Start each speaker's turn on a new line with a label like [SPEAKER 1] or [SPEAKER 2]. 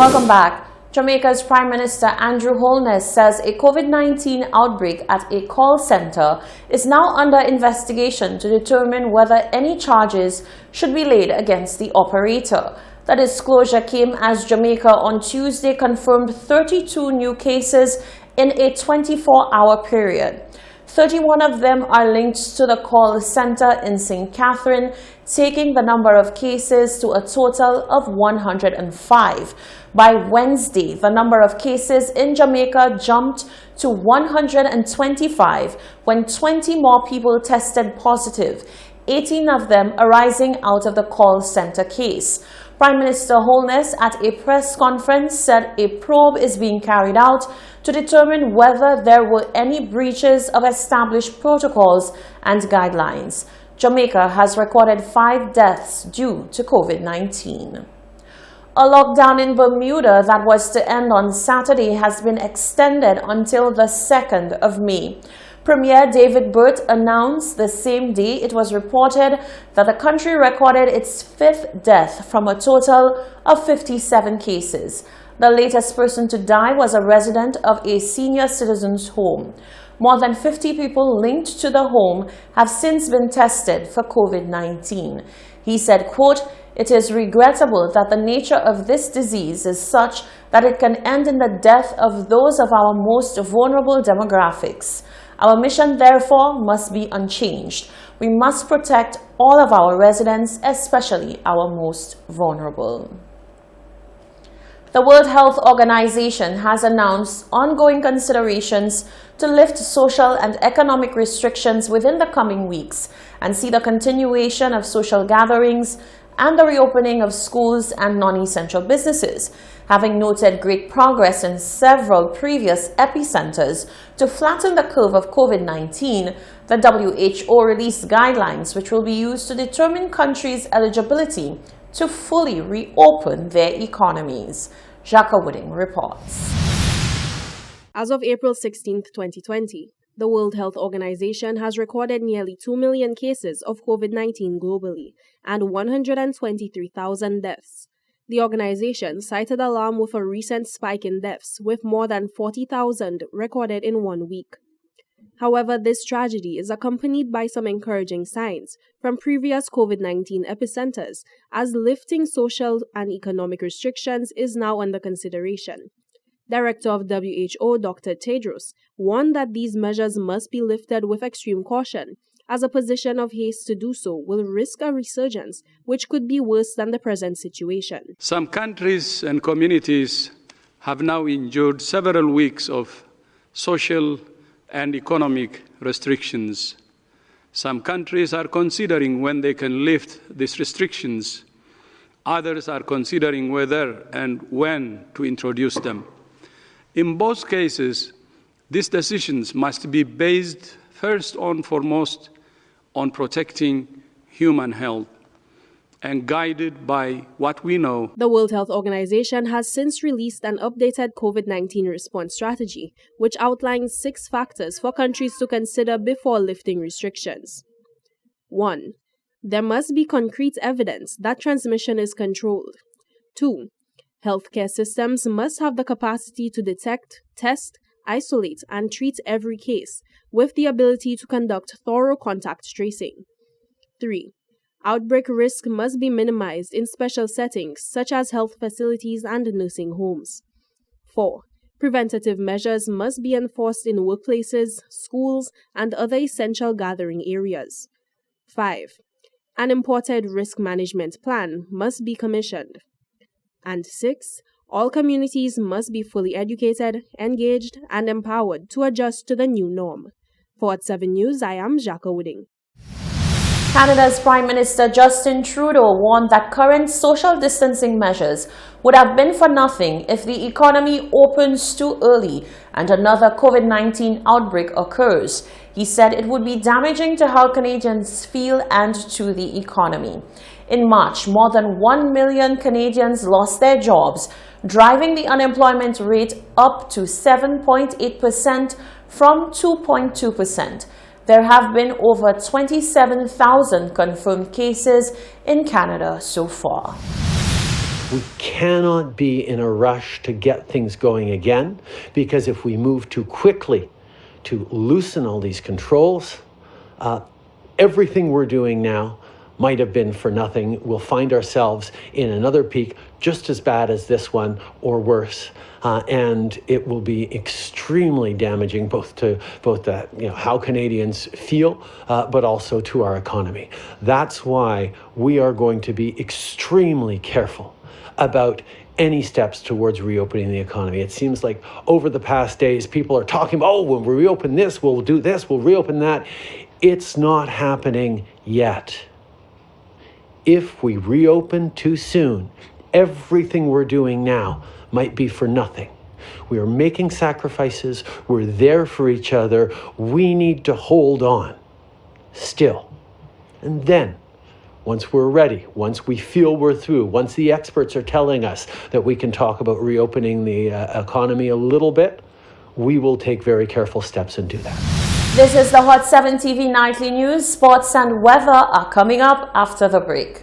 [SPEAKER 1] Welcome back. Jamaica's Prime Minister Andrew Holness says a COVID-19 outbreak at a call center is now under investigation to determine whether any charges should be laid against the operator. The disclosure came as Jamaica on Tuesday confirmed 32 new cases in a 24-hour period. 31 of them are linked to the call center in St. Catherine, taking the number of cases to a total of 105. By Wednesday, the number of cases in Jamaica jumped to 125 when 20 more people tested positive, 18 of them arising out of the call center case. Prime Minister Holness at a press conference said a probe is being carried out to determine whether there were any breaches of established protocols and guidelines. Jamaica has recorded 5 deaths due to COVID-19. A lockdown in Bermuda that was to end on Saturday has been extended until the 2nd of May. Premier David Burt announced the same day it was reported that the country recorded its 5th death from a total of 57 cases. The latest person to die was a resident of a senior citizens' home. More than 50 people linked to the home have since been tested for COVID-19. He said, quote, "It is regrettable that the nature of this disease is such that it can end in the death of those of our most vulnerable demographics. Our mission, therefore, must be unchanged. We must protect all of our residents, especially our most vulnerable." The World Health Organization has announced ongoing considerations to lift social and economic restrictions within the coming weeks and see the continuation of social gatherings and the reopening of schools and non-essential businesses. Having noted great progress in several previous epicenters to flatten the curve of COVID-19, the WHO released guidelines which will be used to determine countries' eligibility to fully reopen their economies. Jacques Wooding reports.
[SPEAKER 2] As of April 16, 2020, the World Health Organization has recorded nearly 2 million cases of COVID-19 globally and 123,000 deaths. The organization cited alarm with a recent spike in deaths, with more than 40,000 recorded in 1 week. However, this tragedy is accompanied by some encouraging signs from previous COVID-19 epicenters, as lifting social and economic restrictions is now under consideration. Director of WHO Dr. Tedros warned that these measures must be lifted with extreme caution, as a position of haste to do so will risk a resurgence which could be worse than the present situation.
[SPEAKER 3] Some countries and communities have now endured several weeks of social and economic restrictions. Some countries are considering when they can lift these restrictions. Others are considering whether and when to introduce them. In both cases, these decisions must be based first and foremost on protecting human health and guided by what we know.
[SPEAKER 2] The World Health Organization has since released an updated COVID-19 response strategy, which outlines 6 factors for countries to consider before lifting restrictions. 1. There must be concrete evidence that transmission is controlled. 2. Healthcare systems must have the capacity to detect, test, isolate, and treat every case, with the ability to conduct thorough contact tracing. 3. Outbreak risk must be minimized in special settings such as health facilities and nursing homes. 4. Preventative measures must be enforced in workplaces, schools, and other essential gathering areas. 5. An imported risk management plan must be commissioned. And 6. All communities must be fully educated, engaged, and empowered to adjust to the new norm. For Hot 7 News, I am Jacques Wooding.
[SPEAKER 1] Canada's Prime Minister Justin Trudeau warned that current social distancing measures would have been for nothing if the economy opens too early and another COVID-19 outbreak occurs. He said it would be damaging to how Canadians feel and to the economy. In March, more than 1 million Canadians lost their jobs, driving the unemployment rate up to 7.8% from 2.2%. There have been over 27,000 confirmed cases in Canada so far.
[SPEAKER 4] We cannot be in a rush to get things going again, because if we move too quickly to loosen all these controls, everything we're doing now might have been for nothing. We'll find ourselves in another peak just as bad as this one or worse. And it will be extremely damaging both to how Canadians feel, but also to our economy. That's why we are going to be extremely careful about any steps towards reopening the economy. It seems like over the past days, people are talking about, oh, when we reopen this, we'll do this, we'll reopen that. It's not happening yet. If we reopen too soon, everything we're doing now might be for nothing. We are making sacrifices. We're there for each other. We need to hold on still. And then, once we're ready, once we feel we're through, once the experts are telling us that we can talk about reopening the economy a little bit, we will take very careful steps and do that.
[SPEAKER 1] This is the Hot 7 TV Nightly News. Sports and weather are coming up after the break.